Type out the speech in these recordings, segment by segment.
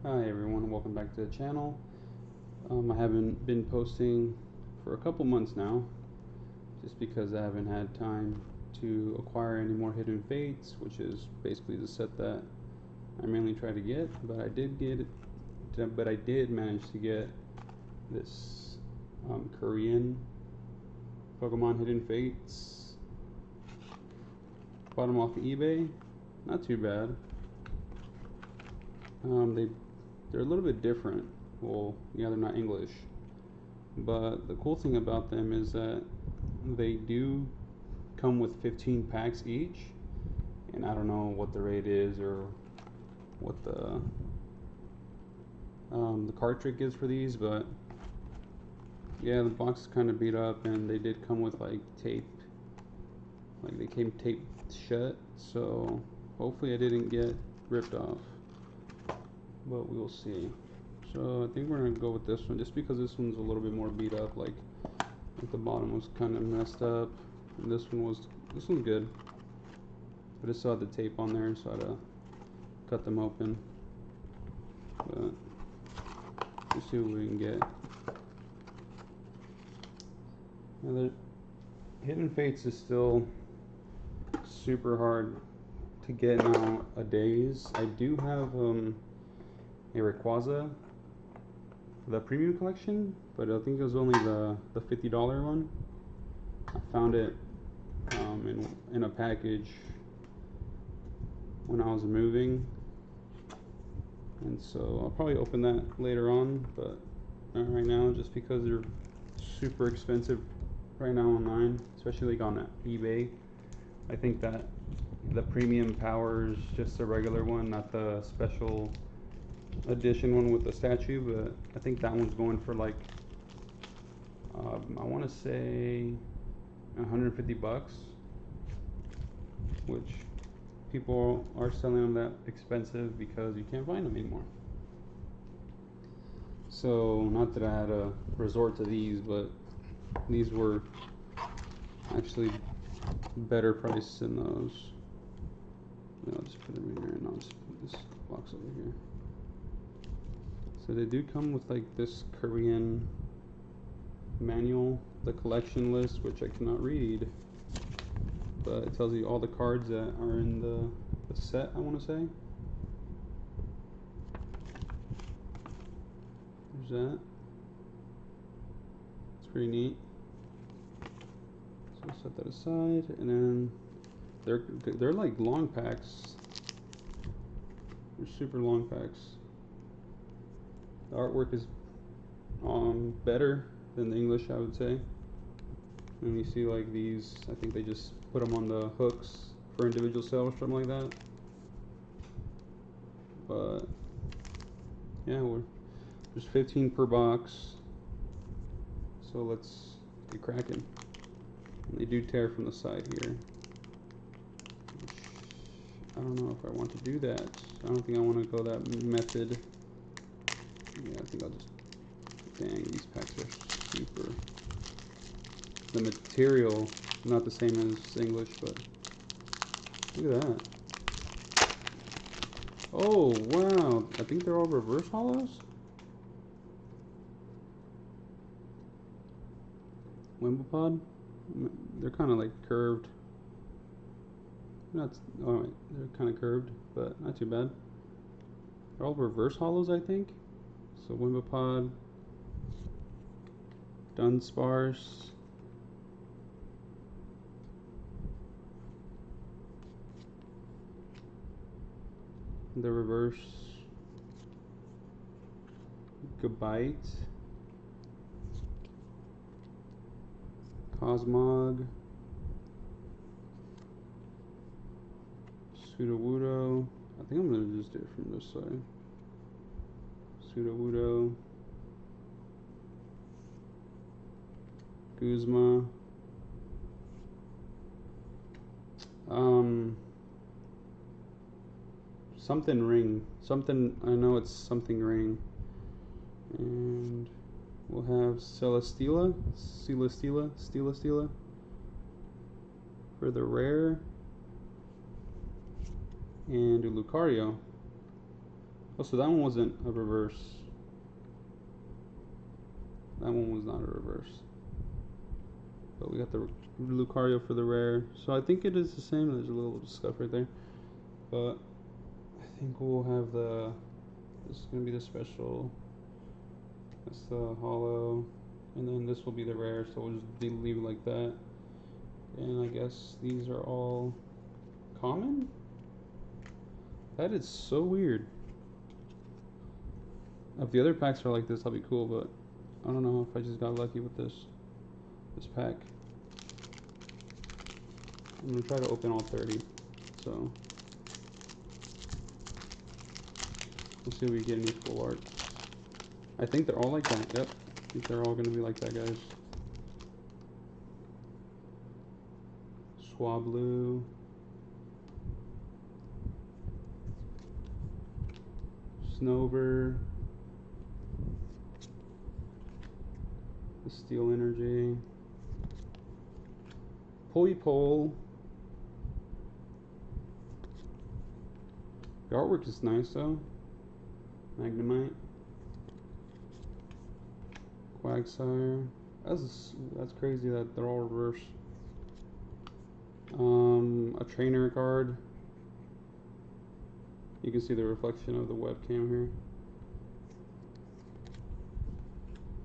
Hi everyone, welcome back to the channel. I haven't been posting for a couple months now, just because I haven't had time to acquire any more Hidden Fates, which is basically the set that I mainly try to get. But I did manage to get this Korean Pokemon Hidden Fates. Bought them off of eBay, not too bad. They're a little bit different. Well, yeah, they're not English, but the cool thing about them is that they do come with 15 packs each, and I don't know what the rate is or what the card trick is for these, but yeah, the box is kind of beat up, and they did come with like tape, like they came taped shut, so hopefully I didn't get ripped off, but we'll see. So I think we're gonna go with this one, just because this one's a little bit more beat up. Like the bottom was kind of messed up, and this one's good, but it still had the tape on there, so I had to cut them open. But let's see what we can get. Now, the Hidden Fates is still super hard to get nowadays. I do have a Rayquaza, the premium collection, but I think it was only the $50 one. I found it in a package when I was moving, and so I'll probably open that later on, but not right now, just because they're super expensive right now online, especially like on eBay. I think that the premium power is just a regular one, not the special edition one with the statue, but I think that one's going for like I want to say 150 bucks, which people are selling them that expensive because you can't find them anymore. So not that I had to resort to these, but these were actually better priced than those. I'll just put them in here, and I'll just put this box over here. So they do come with like this Korean manual, the collection list, which I cannot read, but it tells you all the cards that are in the set, I want to say. There's that. It's pretty neat. So set that aside, and then they're like long packs. They're super long packs. The artwork is better than the English, I would say. And you see like these, I think they just put them on the hooks for individual sale or something like that. But yeah, there's 15 per box, so let's get cracking. And they do tear from the side here, which I don't know if I want to do that. I don't think I want to go that method. Yeah, I think I'll just, dang, these packs are super. The material, not the same as English, but look at that. Oh, wow. I think they're all reverse hollows. Wimblepod. They're kind of like curved. Not, oh wait, they're kind of curved, but not too bad. They're all reverse hollows, I think. So Wimblepod, Dunsparce, the reverse, Gabite, Cosmog, Sudowoodo. I think I'm gonna just do it from this side. Sudowoodo, Guzma, something ring, something, I know it's something ring, and we'll have Celesteela for the rare, and Lucario. Oh, so that one wasn't a reverse. That one was not a reverse. But we got the Lucario for the rare. So I think it is the same. There's a little scuff right there. But I think we'll have the... This is going to be the special. That's the holo. And then this will be the rare. So we'll just leave it like that. And I guess these are all common? That is so weird. If the other packs are like this, that'll be cool, but I don't know if I just got lucky with this pack. I'm gonna try to open all 30. So we'll see if we get any full art. I think they're all like that. Yep. I think they're all gonna be like that, guys. Swablu. Snover. The Steel Energy. Pole. The artwork is nice though. Magnemite. Quagsire. That's crazy that they're all reverse. A trainer card. You can see the reflection of the webcam here.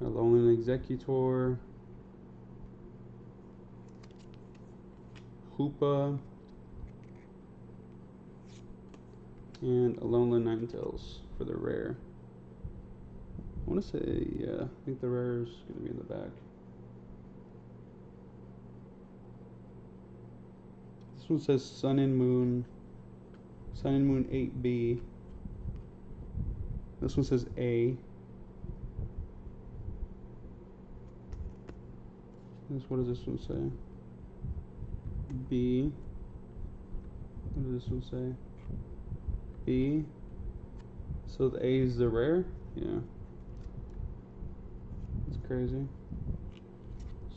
Alolan Executor. Hoopa. And Alolan Ninetales for the rare. I want to say, yeah, I think the rare is going to be in the back. This one says Sun and Moon 8B. This one says A. What does this one say? B. What does this one say? B. So the A is the rare? Yeah. That's crazy.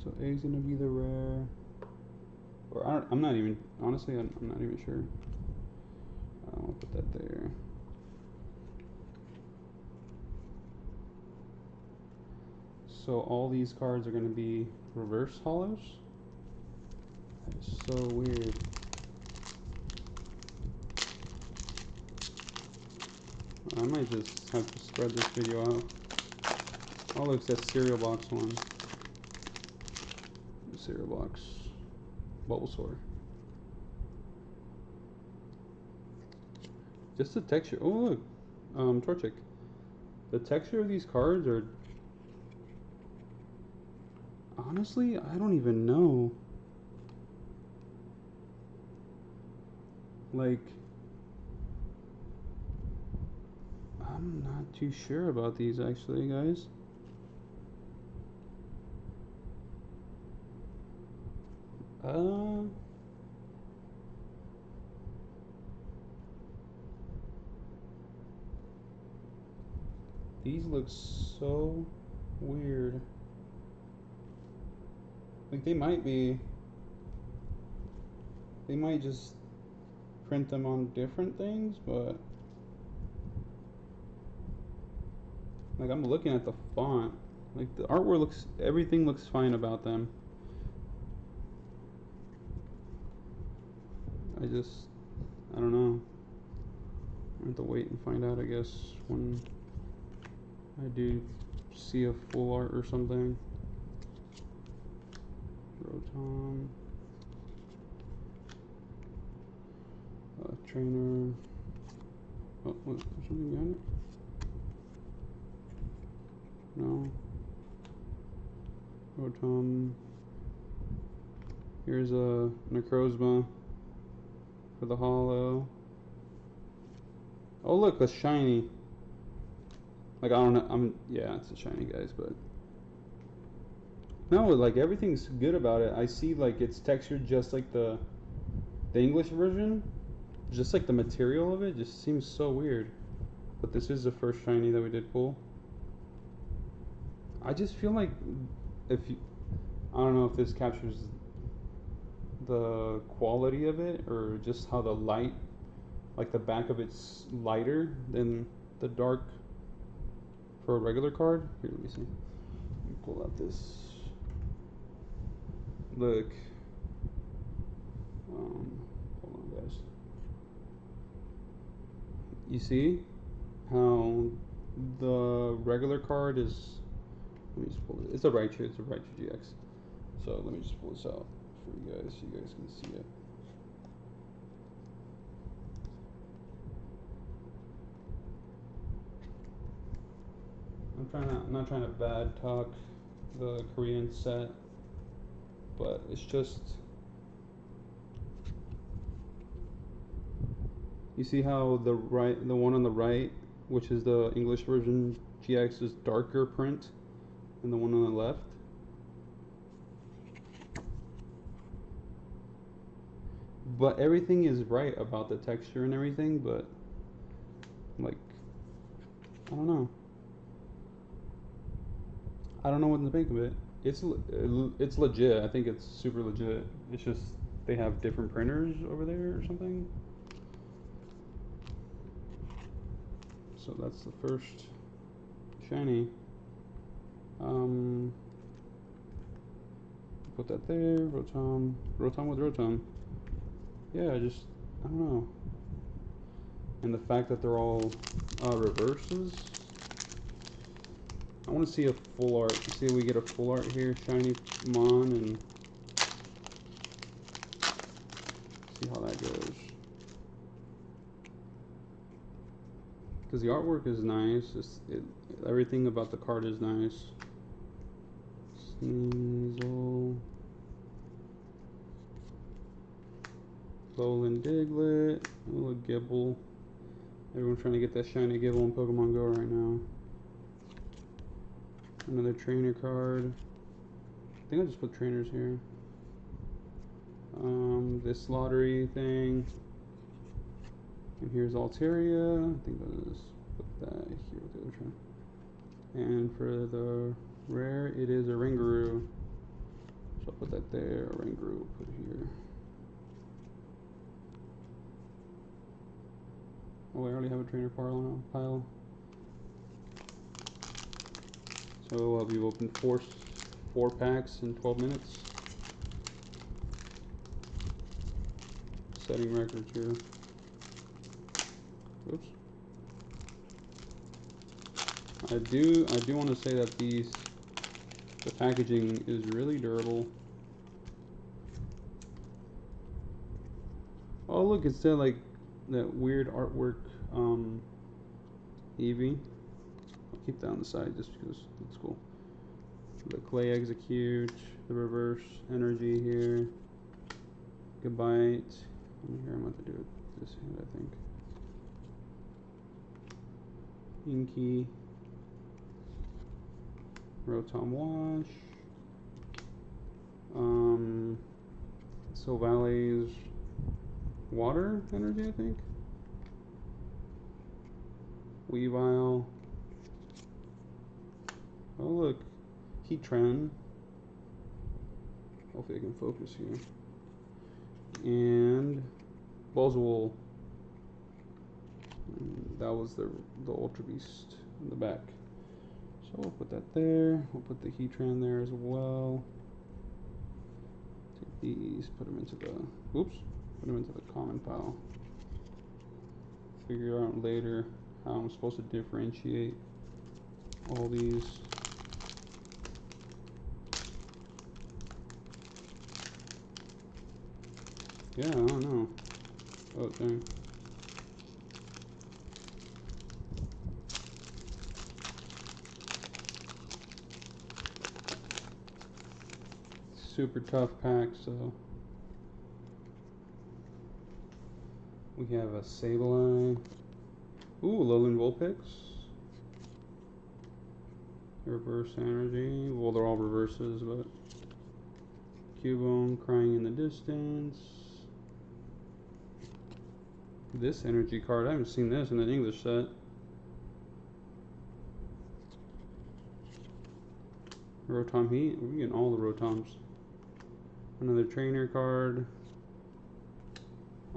So A is gonna be the rare. Or I'm not even, honestly, I'm not even sure. I'll put that there. So all these cards are gonna be reverse holos? That is so weird. I might just have to spread this video out. Oh, look, that cereal box one. Cereal box. Bulbasaur. Just the texture. Oh, look. Torchic. The texture of these cards are... Honestly, I don't even know. Like... I'm not too sure about these, actually, guys. These look so weird. Like they might just print them on different things, but like I'm looking at the font. Like the artwork looks, everything looks fine about them. I don't know. I have to wait and find out, I guess, when I do see a full art or something. Rotom. Trainer. Oh, what, there's something behind it? No. Rotom. Here's a Necrozma for the holo. Oh look, a shiny. Like I don't know, yeah, it's a shiny, guys, but no, like everything's good about it. I see like it's textured just like the English version, just like the material of it just seems so weird. But this is the first shiny that we did pull. I just feel like I don't know if this captures the quality of it or just how the light, like the back of it's lighter than the dark for a regular card. Here, let me see. Let me pull out this. Look. Hold on, guys. You see how the regular card is. Let me just pull it. It's a Raichu. It's a Raichu GX. So let me just pull this out for you guys so you guys can see it. I'm not trying to bad talk the Korean set, but it's just, you see how the one on the right, which is the English version GX, is darker print than the one on the left. But everything is right about the texture and everything, but like, I don't know. I don't know what to think of it. It's legit. I think it's super legit. It's just they have different printers over there or something. So that's the first shiny. Put that there. Rotom with Rotom. Yeah, I don't know. And the fact that they're all reverses. I want to see a full art. See if we get a full art here. Shiny Mon, and see how that goes. Because the artwork is nice. Everything about the card is nice. Sneasel. Lowland Diglett. Oh, Gibble. Everyone's trying to get that shiny Gibble in Pokemon Go right now. Another trainer card. I think I'll just put trainers here. This lottery thing. And here's Altaria. I think I'll just put that here with the other trainer. And for the rare, it is a Ringaroo. So I'll put that there. A Ringaroo, put it here. Oh, I already have a trainer pile. So we've opened four packs in 12 minutes. Setting records here. Oops. I do want to say that the packaging is really durable. Oh look, it said like that weird artwork Eevee. I'll keep that on the side just because it's cool. The Clay Execute, the reverse energy here. Goodbye. Here I'm going to do it this hand, I think. Inky. Rotom Wash. Silvalley's Water Energy, I think. Weavile. Oh look, Heatran. Hopefully I can focus here. And Buzzwole. That was the Ultra Beast in the back. So we'll put that there. We'll put the Heatran there as well. Take these, put them into the common pile. Figure out later how I'm supposed to differentiate all these. Yeah, I don't know. Oh, dang. Super tough pack, so we have a Sableye. Ooh, Lowland Vulpix. Reverse energy. Well, they're all reverses, but Cubone, Crying in the Distance. This energy card, I haven't seen this in an English set. Rotom Heat, we're getting all the Rotoms. Another trainer card.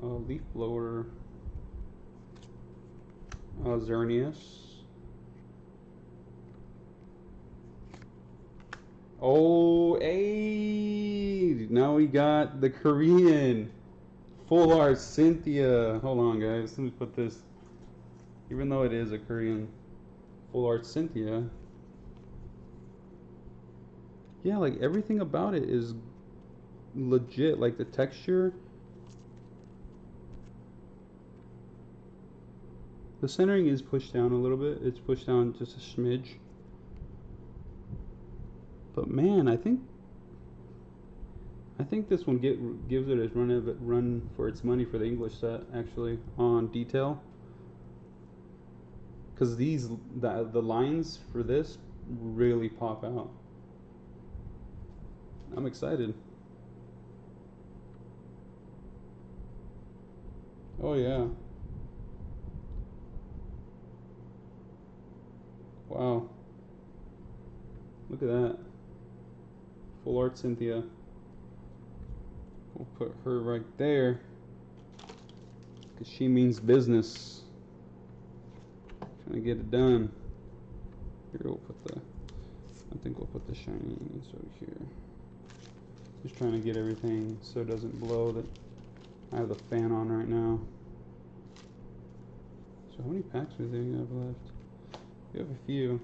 Leaf Blower. Xerneas. Oh, hey! Now we got the Korean full art Cynthia. Hold on, guys. Let me put this. Even though it is a Korean full art Cynthia, yeah, like everything about it is legit. Like the texture, the centering is pushed down a little bit. It's pushed down just a smidge. But man, I think this one gives it a run for its money for the English set actually on detail. Because the lines for this really pop out. I'm excited. Oh yeah. Wow. Look at that. Full art Cynthia. We'll put her right there. Because she means business. Trying to get it done. Here we'll put I think we'll put the shinies over here. Just trying to get everything so it doesn't blow. That I have the fan on right now. So how many packs do you have left? We have a few.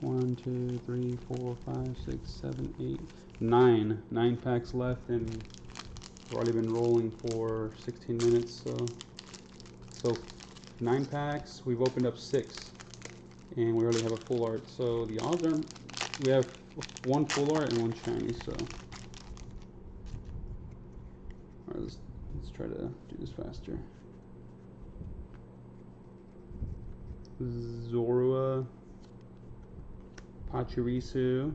1, 2, 3, 4, 5, 6, 7, 8, 9. 9 packs left, and we've already been rolling for 16 minutes. So 9 packs. We've opened up 6, and we already have a full art. So the odds are we have 1 full art and 1 shiny. So all right, let's try to do this faster. Zorua, Pachirisu,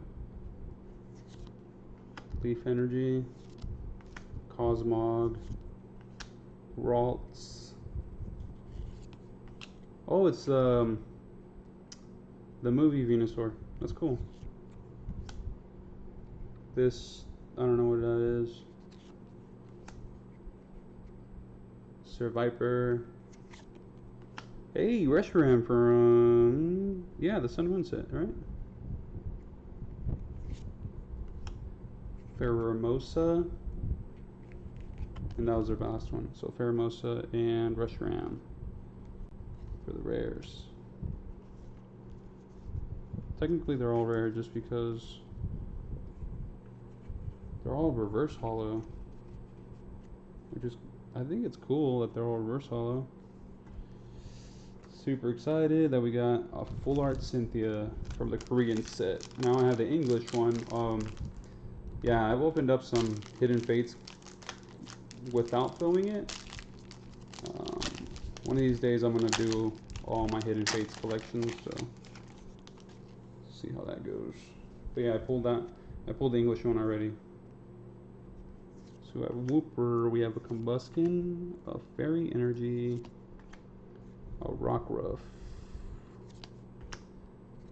Leaf Energy, Cosmog, Ralts. Oh, it's the movie Venusaur. That's cool. This, I don't know what that is. Sir Viper. Hey, Reshiram from yeah, the Sun Moon set, right? Pheromosa, and that was their last one. So Pheromosa and Reshiram for the rares. Technically they're all rare just because they're all reverse holo. I think it's cool that they're all reverse holo. Super excited that we got a full art Cynthia from the Korean set. Now I have the English one. Yeah, I've opened up some Hidden Fates without filming it. One of these days I'm gonna do all my Hidden Fates collections, so see how that goes. But yeah, I pulled the English one already. So we have Wooper, we have a Combuskin, a Fairy Energy, a Rockruff,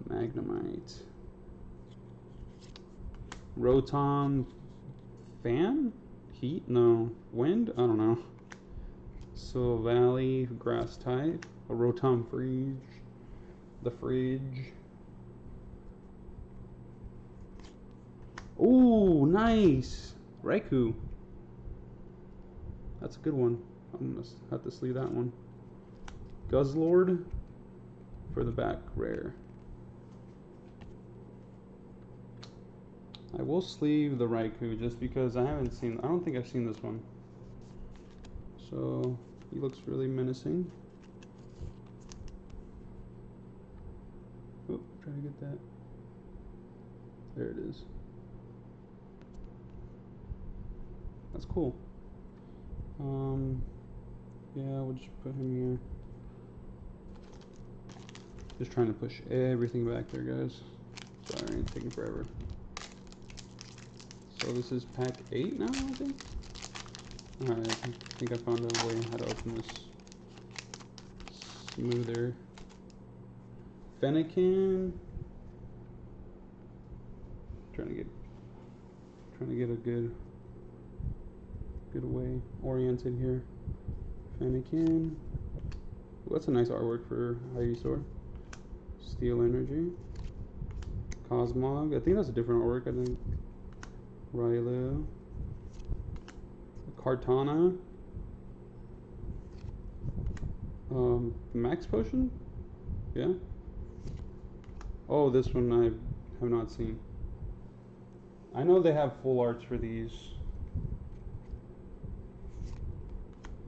Magnemite, Rotom, Fan? Heat? No. Wind? I don't know. So Valley, Grass type, a Rotom Fridge, the Fridge. Ooh, nice! Raikou. That's a good one. I'm gonna have to sleeve that one. Guzzlord for the back rare. I will sleeve the Raikou just because I don't think I've seen this one. So he looks really menacing. Oh, trying to get that. There it is. That's cool. Yeah, we'll just put him here. Just trying to push everything back there, guys. Sorry, it's taking forever. So this is pack 8 now, I think. Alright, I think I found a way how to open this smoother. Fennekin. Trying to get a good way oriented here. Fennekin. What's a nice artwork for Ivysaur? Steel Energy. Cosmog. I think that's a different artwork, I think. Rylo. Kartana. Max Potion? Yeah. Oh, this one I have not seen. I know they have full arts for these.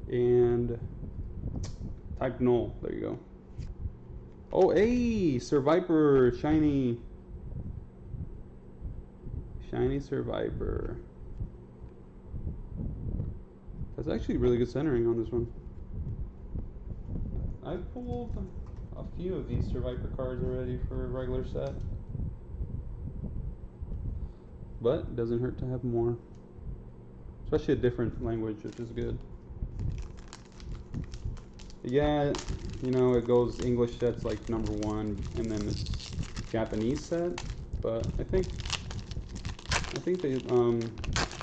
And type null. There you go. Oh, hey! Survivor! Shiny! Shiny Survivor. That's actually really good centering on this one. I've pulled a few of these Survivor cards already for a regular set. But it doesn't hurt to have more. Especially a different language, which is good. Yeah, you know, it goes English sets like #1, and then it's Japanese set. But I think they,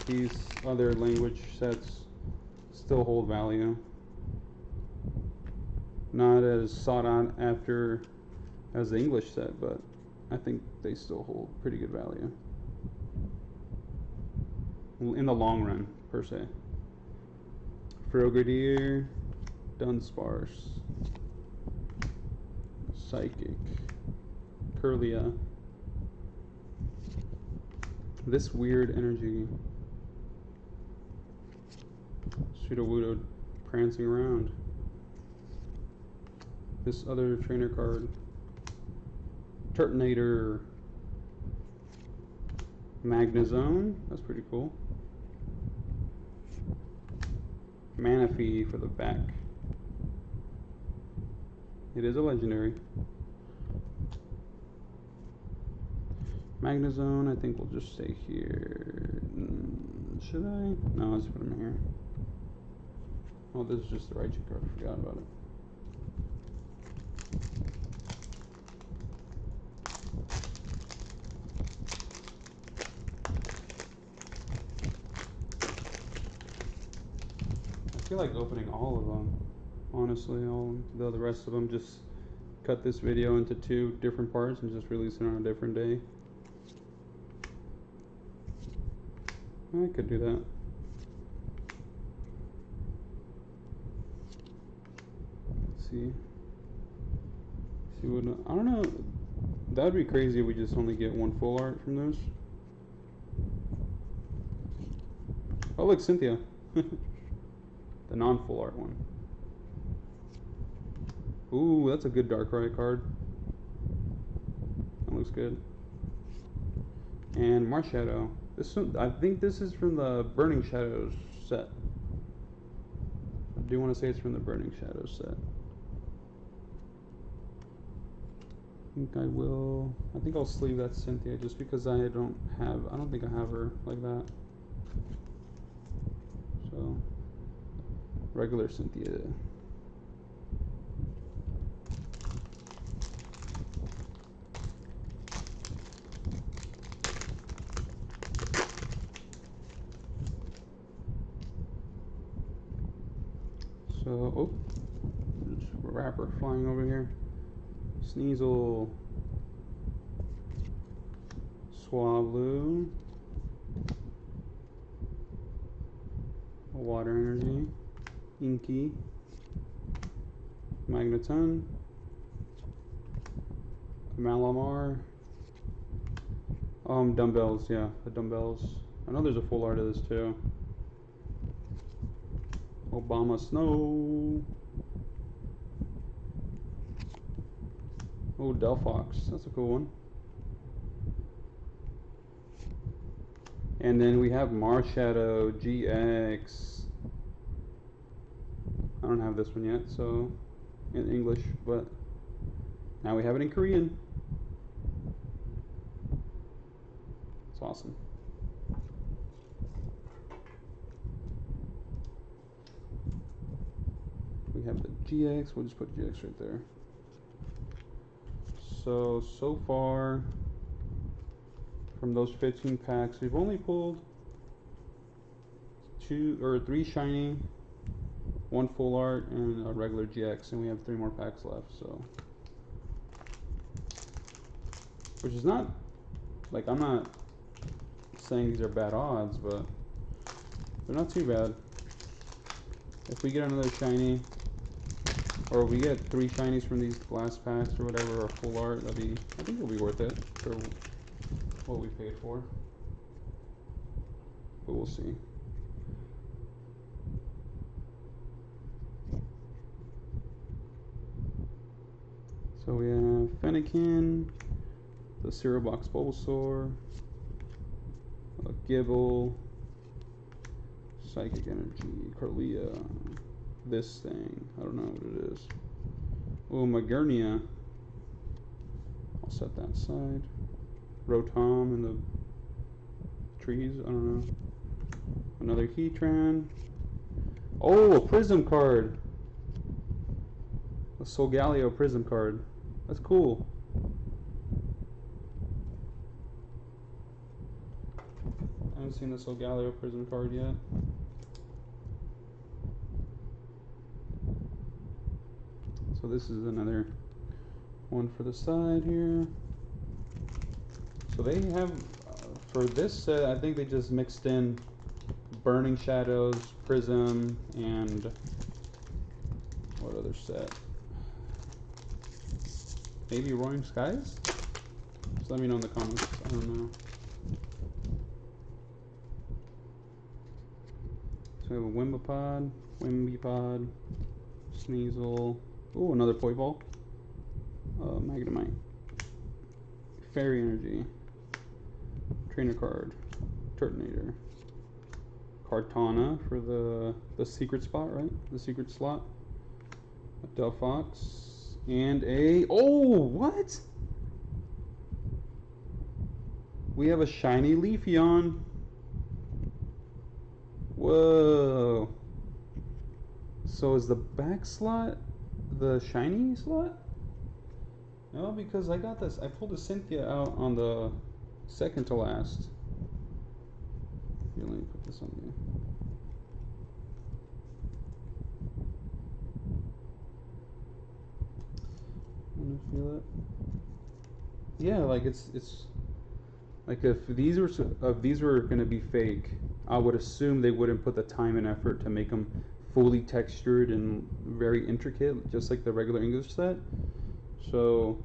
these other language sets still hold value. Not as sought out after as the English set, but I think they still hold pretty good value in the long run, per se. Frogadier, Dunsparce, Psychic, Curlia. This weird energy. Sudowoodo prancing around. This other trainer card. Turtonator. Magnezone. That's pretty cool. Manaphy for the back. It is a legendary. Magnezone, I think we'll just stay here. Should I? No, let's put him here. Oh, this is just the Raichu card. I forgot about it. I feel like opening all of them. Honestly, all the rest of them, just cut this video into 2 different parts and just release it on a different day. I could do that. Let's see. See what, I don't know. That would be crazy if we just only get 1 full art from those. Oh, look, Cynthia. The non-full art one. Ooh, that's a good Darkrai card. That looks good. And Marshadow. This one, I think this is from the Burning Shadows set. I do want to say it's from the Burning Shadows set. I think I'll sleeve that Cynthia just because I don't think I have her like that. So, regular Cynthia. So, oh, there's a wrapper flying over here. Sneasel, Swablu, Water Energy, Inky, Magneton, Malamar, Dumbbells, yeah, the Dumbbells. I know there's a full art of this too. Obama Snow. Oh, Delphox, that's a cool one. And then we have Marshadow GX. I don't have this one yet, so in English, but now we have it in Korean. It's awesome. We have the GX, we'll just put GX right there. So far, from those 15 packs, we've only pulled 2 or 3 shiny, one full art and a regular GX, and we have 3 more packs left. So, which is not like, I'm not saying these are bad odds, but they're not too bad. If we get another shiny, or we get 3 shinies from these last packs or whatever, or full art, I think it'll be worth it for what we paid for. But we'll see. So we have Fennekin, the Cereal Box Bulbasaur, a Gibble, Psychic Energy, Carlia, this thing, I don't know what it is. Oh, Magernia. I'll set that aside. Rotom in the trees, I don't know. Another Heatran. Oh, a Prism card! A Solgaleo Prism card. That's cool. I haven't seen the Solgaleo Prism card yet. So this is another one for the side here. So they have, for this set, I think they just mixed in Burning Shadows, Prism, and what other set? Maybe Roaring Skies? Just let me know in the comments. I don't know. So we have a Wimbipod, Sneasel. Ooh, another Poiball. Magnemite. Fairy Energy. Trainer card. Turtonator. Kartana for the secret spot, right? The secret slot. A Delphox. And a... Oh, what? We have a shiny Leafeon. Whoa. So is the back slot the shiny slot? No, because I got this. I pulled a Cynthia out on the second to last. Here, let me put this on here. Want to feel it? Yeah, like it's like if these were gonna be fake, I would assume they wouldn't put the time and effort to make them fully textured and very intricate, just like the regular English set. So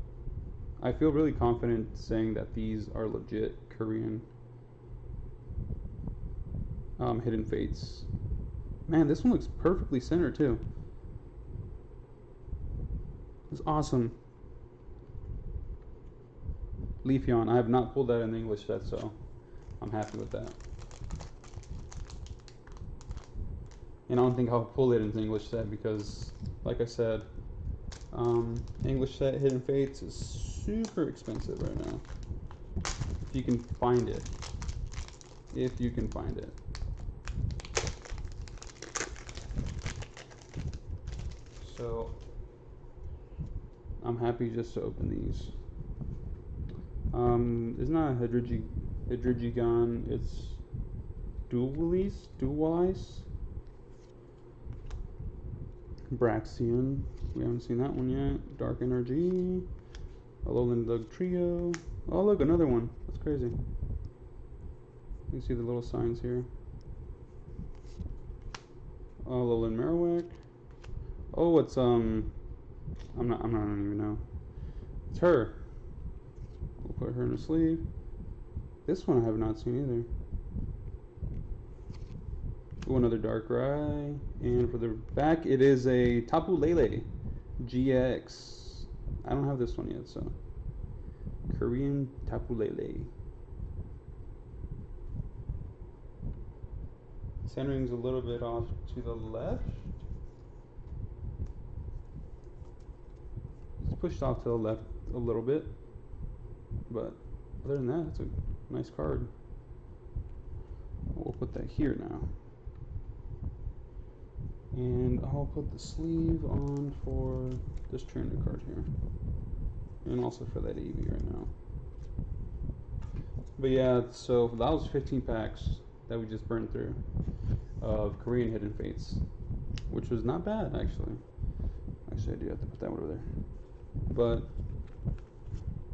I feel really confident saying that these are legit Korean Hidden Fates. Man, this one looks perfectly centered too. It's awesome. Leafeon. I have not pulled that in the English set, so I'm happy with that. And I don't think I'll pull it in the English set because, like I said, English set Hidden Fates is super expensive right now. If you can find it. If you can find it. So I'm happy just to open these. It's not a Hydreigon, it's Dualize. Braxian, we haven't seen that one yet. Dark Energy, Alolan Dug Trio. Oh look, another one. That's crazy. You can see the little signs here. Alolan Marowak. Oh, it's I'm not even know. It's her. We'll put her in a sleeve. This one I have not seen either. Ooh, another Darkrai. And for the back, it is a Tapu Lele GX. I don't have this one yet, so. Korean Tapu Lele. Centering's a little bit off to the left. It's pushed off to the left a little bit. But other than that, it's a nice card. We'll put that here now. And I'll put the sleeve on for this trainer card here. And also for that EV right now. But yeah, so that was 15 packs that we just burned through of Korean Hidden Fates. which was not bad actually. Actually, I do have to put that one over there. But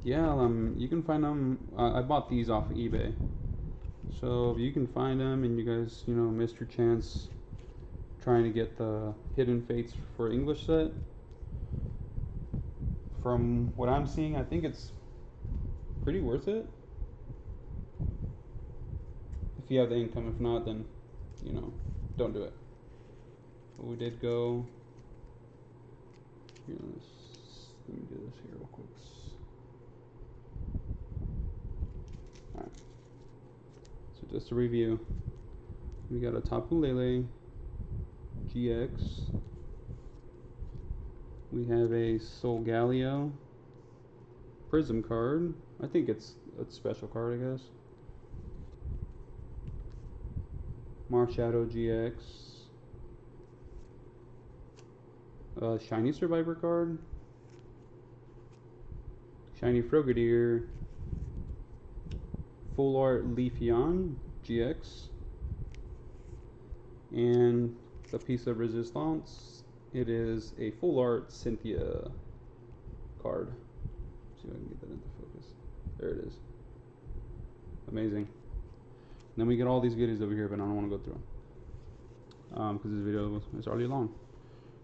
yeah, you can find them. I bought these off of eBay, so if you can find them and you guys, you know, missed your chance trying to get the Hidden Fates for English set, from what I'm seeing, I think it's pretty worth it. If you have the income, if not, then, you know, don't do it. But we did go. Here, let me do this here real quick. Alright. So just to review, we got a Tapu Lele GX. We have a Solgaleo Prism card. I think it's a special card, I guess. Marshadow GX. Shiny Survivor card. Shiny Frogadier. Full Art Leafeon GX. And the piece of Resistance. It is a Full Art Cynthia card. Let's see if I can get that into focus. There it is. Amazing. And then we get all these goodies over here, but I don't want to go through them because this video is already long.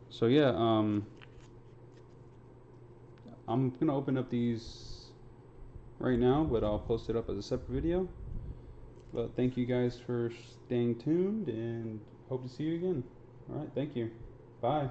So yeah, I'm gonna open up these right now, but I'll post it up as a separate video. But thank you guys for staying tuned, and hope to see you again. All right, thank you. Bye.